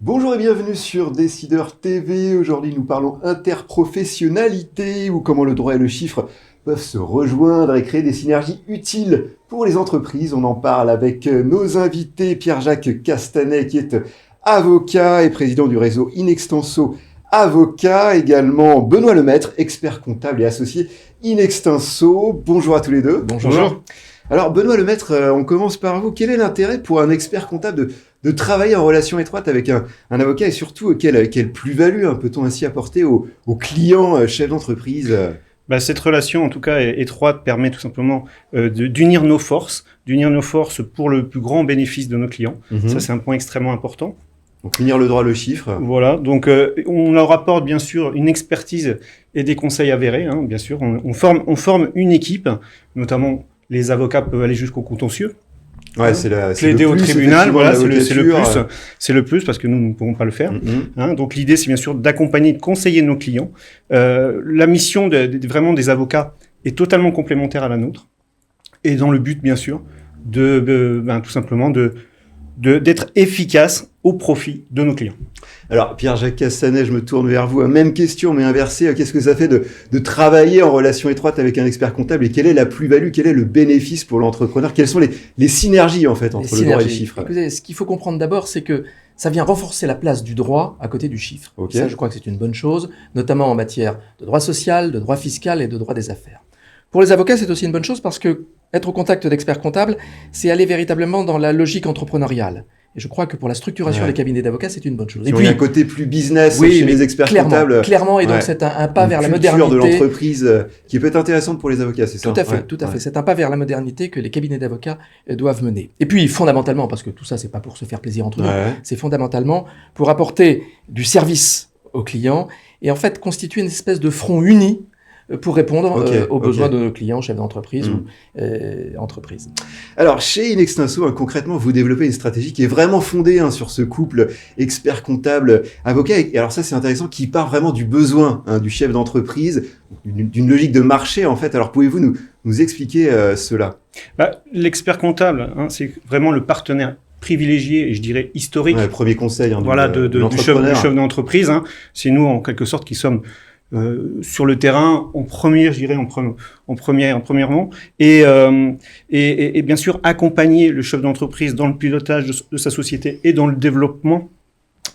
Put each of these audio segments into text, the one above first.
Bonjour et bienvenue sur Décideur TV. Aujourd'hui, nous parlons interprofessionnalité ou comment le droit et le chiffre peuvent se rejoindre et créer des synergies utiles pour les entreprises. On en parle avec nos invités, Pierre-Jacques Castanet qui est avocat et président du réseau Inextenso Avocat, également Benoît Lemaître, expert comptable et associé Inextenso. Bonjour à tous les deux. Bonjour. Alors Benoît Lemaître, on commence par vous. Quel est l'intérêt pour un expert comptable de travailler en relation étroite avec un avocat et surtout quelle plus-value peut-on ainsi apporter aux clients, chefs d'entreprise Cette relation, en tout cas étroite, permet tout simplement d'unir nos forces pour le plus grand bénéfice de nos clients. Ça, c'est un point extrêmement important. Donc unir le droit, le chiffre. Voilà, donc on leur apporte bien sûr une expertise et des conseils avérés. Bien sûr, on forme une équipe, notamment les avocats peuvent aller jusqu'au contentieux. Ouais, c'est plaider au tribunal, voilà, c'est le plus parce que nous ne pouvons pas le faire. Donc l'idée, c'est bien sûr d'accompagner, de conseiller nos clients. La mission vraiment des avocats est totalement complémentaire à la nôtre, et dans le but, bien sûr, tout simplement d'être efficace au profit de nos clients. Alors, Pierre-Jacques Castanet, je me tourne vers vous. Même question, mais inversée. Qu'est-ce que ça fait de travailler en relation étroite avec un expert comptable et quelle est la plus-value, quel est le bénéfice pour l'entrepreneur? Quelles sont les synergies, en fait, entre le droit et le chiffre? Écoutez, ce qu'il faut comprendre d'abord, c'est que ça vient renforcer la place du droit à côté du chiffre. Okay. Ça, je crois que c'est une bonne chose, notamment en matière de droit social, de droit fiscal et de droit des affaires. Pour les avocats, c'est aussi une bonne chose parce que être au contact d'experts comptables, c'est aller véritablement dans la logique entrepreneuriale. Et je crois que pour la structuration des cabinets d'avocats, c'est une bonne chose. Et puis, il y a un côté plus business chez les experts comptables. Clairement, et donc c'est un pas vers la modernité. De l'entreprise qui peut être intéressante pour les avocats, c'est ça? Tout à fait. C'est un pas vers la modernité que les cabinets d'avocats doivent mener. Et puis, fondamentalement, parce que tout ça, c'est pas pour se faire plaisir entre nous, c'est fondamentalement pour apporter du service aux clients et en fait constituer une espèce de front uni pour répondre aux besoins de nos clients, chefs d'entreprise ou entreprises. Alors, chez Inextenso, concrètement, vous développez une stratégie qui est vraiment fondée sur ce couple expert comptable avocat. Et alors ça, c'est intéressant, qui part vraiment du besoin du chef d'entreprise, d'une logique de marché, en fait. Alors, pouvez-vous nous expliquer cela? L'expert comptable, c'est vraiment le partenaire privilégié et je dirais historique. Le premier conseil du chef d'entreprise. C'est nous, en quelque sorte, qui sommes sur le terrain en premièrement et bien sûr accompagner le chef d'entreprise dans le pilotage de sa société et dans le développement,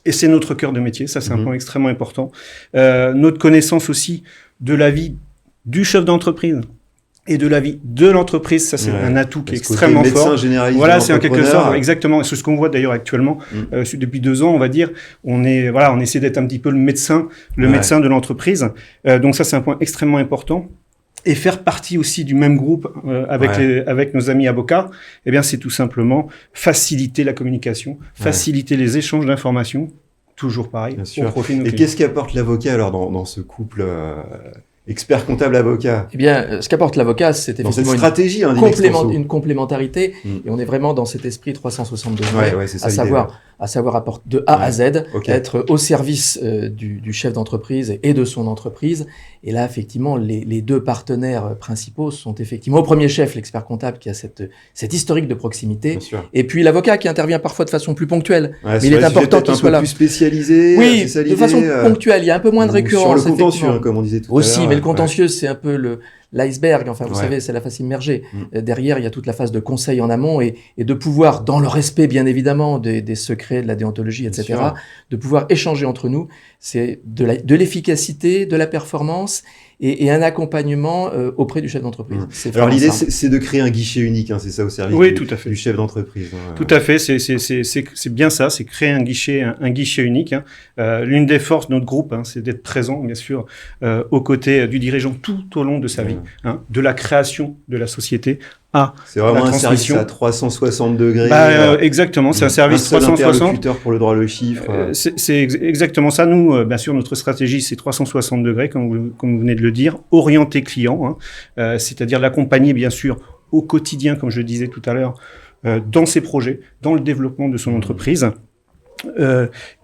et c'est notre cœur de métier. Ça, c'est un point extrêmement important. Notre connaissance aussi de la vie du chef d'entreprise et de la vie de l'entreprise, ça c'est un atout qui est extrêmement fort. Voilà, c'est en quelque sorte exactement. C'est ce qu'on voit d'ailleurs actuellement depuis 2 ans, on va dire. On essaie d'être un petit peu le médecin de l'entreprise. Donc ça c'est un point extrêmement important. Et faire partie aussi du même groupe avec nos amis avocats, c'est tout simplement faciliter la communication, faciliter les échanges d'informations. Toujours pareil, au profit de nos clients. Et qu'est-ce qu'apporte l'avocat alors dans ce couple expert comptable avocat? Ce qu'apporte l'avocat, c'est effectivement une complémentarité, et on est vraiment dans cet esprit 360 degrés, à savoir apporter de A à Z, être au service du chef d'entreprise et de son entreprise. Et là, effectivement, les deux partenaires principaux sont effectivement au premier chef l'expert comptable qui a cette historique de proximité, et puis l'avocat qui intervient parfois de façon plus ponctuelle. Mais il est important qu'il soit là. Plus spécialisé. Oui, de façon ponctuelle. Il y a un peu moins de récurrence. Sur le contentieux, comme on disait tout à l'heure. Aussi, mais le contentieux, c'est un peu l'iceberg. Enfin, vous savez, c'est la face immergée. Derrière, il y a toute la phase de conseil en amont et de pouvoir, dans le respect, bien évidemment, des secrets, de la déontologie, etc., de pouvoir échanger entre nous. C'est de l'efficacité, de la performance et un accompagnement auprès du chef d'entreprise. Alors l'idée, c'est de créer un guichet unique, c'est ça, au service du chef d'entreprise. Tout à fait, c'est bien ça, c'est créer un guichet unique. L'une des forces de notre groupe, c'est d'être présent, bien sûr, aux côtés du dirigeant tout au long de sa vie, de la création de la société à c'est vraiment la un service à 360 degrés. Exactement, c'est un service 360. Interlocuteur pour le droit le chiffre. C'est exactement ça. Nous, bien sûr, notre stratégie, c'est 360 degrés, comme vous venez de le dire, orienté client, c'est-à-dire l'accompagner, bien sûr, au quotidien, comme je le disais tout à l'heure, dans ses projets, dans le développement de son entreprise.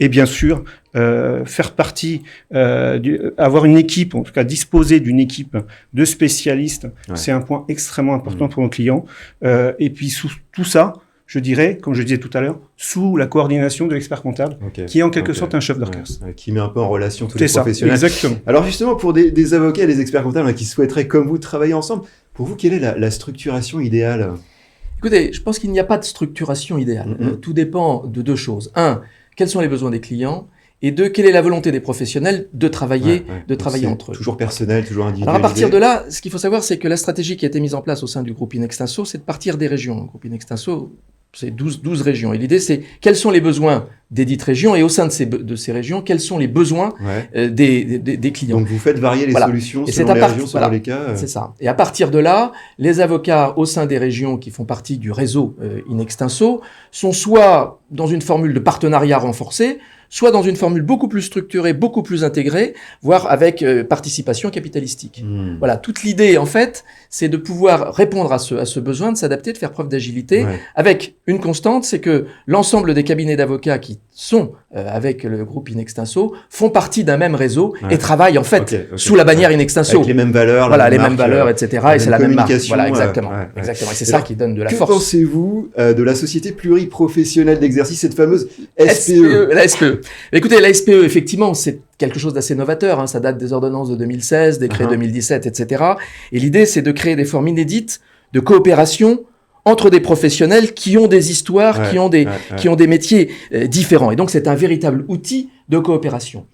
Et bien sûr, faire partie, avoir une équipe, en tout cas disposer d'une équipe de spécialistes, c'est un point extrêmement important pour nos clients. Et puis sous tout ça, je dirais, comme je disais tout à l'heure, sous la coordination de l'expert comptable, qui est en quelque sorte un chef d'orchestre. Qui met un peu en relation tous les professionnels. Exactement. Alors justement, pour des avocats et des experts comptables qui souhaiteraient, comme vous, travailler ensemble, pour vous, quelle est la structuration idéale ? Écoutez, je pense qu'il n'y a pas de structuration idéale. Tout dépend de deux choses. Un, quels sont les besoins des clients ? Et deux, quelle est la volonté des professionnels de travailler entre eux. Toujours personnel, toujours individuel. Alors à partir de là, ce qu'il faut savoir, c'est que la stratégie qui a été mise en place au sein du groupe Inextinso, c'est de partir des régions. Le groupe Inextinso, c'est 12 régions. Et l'idée, c'est quels sont les besoins des dites régions et au sein de ces régions, quels sont les besoins des clients. Donc vous faites varier les solutions selon les régions, selon les cas. C'est ça. Et à partir de là, les avocats au sein des régions qui font partie du réseau Inextinso sont soit dans une formule de partenariat renforcé, soit dans une formule beaucoup plus structurée, beaucoup plus intégrée, voire avec participation capitalistique. Voilà, toute l'idée, en fait, c'est de pouvoir répondre à ce besoin, de s'adapter, de faire preuve d'agilité, avec une constante, c'est que l'ensemble des cabinets d'avocats qui sont avec le groupe Inextinso font partie d'un même réseau et travaillent, en fait, sous la bannière Inextinso. Avec les mêmes valeurs. Voilà, les mêmes valeurs, etc. Et c'est la même marque. Voilà, exactement. Et c'est ça qui donne de la force. Que pensez-vous de la société pluriprofessionnelle d'exercice, cette fameuse SPE? La SPE. Écoutez, la SPE, effectivement, c'est quelque chose d'assez novateur. Hein. Ça date des ordonnances de 2016, décrets 2017, etc. Et l'idée, c'est de créer des formes inédites de coopération entre des professionnels qui ont des histoires, qui ont des métiers différents. Et donc, c'est un véritable outil de coopération.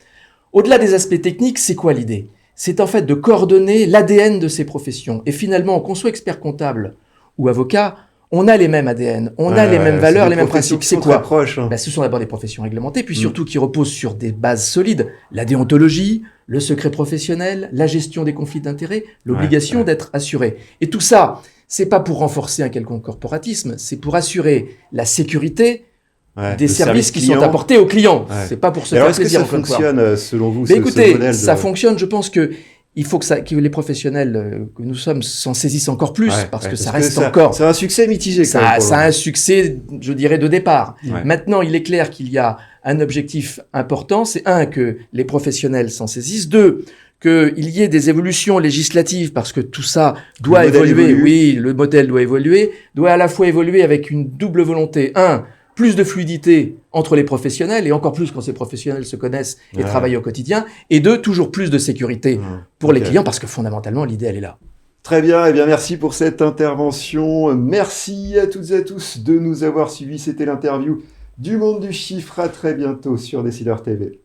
Au-delà des aspects techniques, c'est quoi l'idée ? C'est en fait de coordonner l'ADN de ces professions. Et finalement, qu'on soit expert comptable ou avocat, on a les mêmes ADN, on a les mêmes valeurs, les mêmes principes. C'est quoi ? Ce sont d'abord des professions réglementées, puis surtout qui reposent sur des bases solides. La déontologie, le secret professionnel, la gestion des conflits d'intérêts, l'obligation d'être assuré. Et tout ça, c'est pas pour renforcer un quelconque corporatisme, c'est pour assurer la sécurité des services qui sont apportés aux clients. C'est pas pour se faire plaisir. Est-ce que ça fonctionne selon vous, écoutez, modèle ça fonctionne, je pense que il faut que les professionnels que nous sommes s'en saisissent encore plus, parce que ça reste encore... C'est un succès mitigé. Ça a un succès, je dirais, de départ. Maintenant, il est clair qu'il y a un objectif important, c'est un, que les professionnels s'en saisissent, deux, qu'il y ait des évolutions législatives, parce que tout ça doit évoluer. Oui, le modèle doit évoluer, doit à la fois évoluer avec une double volonté. Un, plus de fluidité entre les professionnels, et encore plus quand ces professionnels se connaissent et travaillent au quotidien. Et deux, toujours plus de sécurité pour les clients, parce que fondamentalement, l'idée, elle est là. Très bien, eh bien merci pour cette intervention. Merci à toutes et à tous de nous avoir suivis. C'était l'interview du Monde du Chiffre. À très bientôt sur Décideur TV.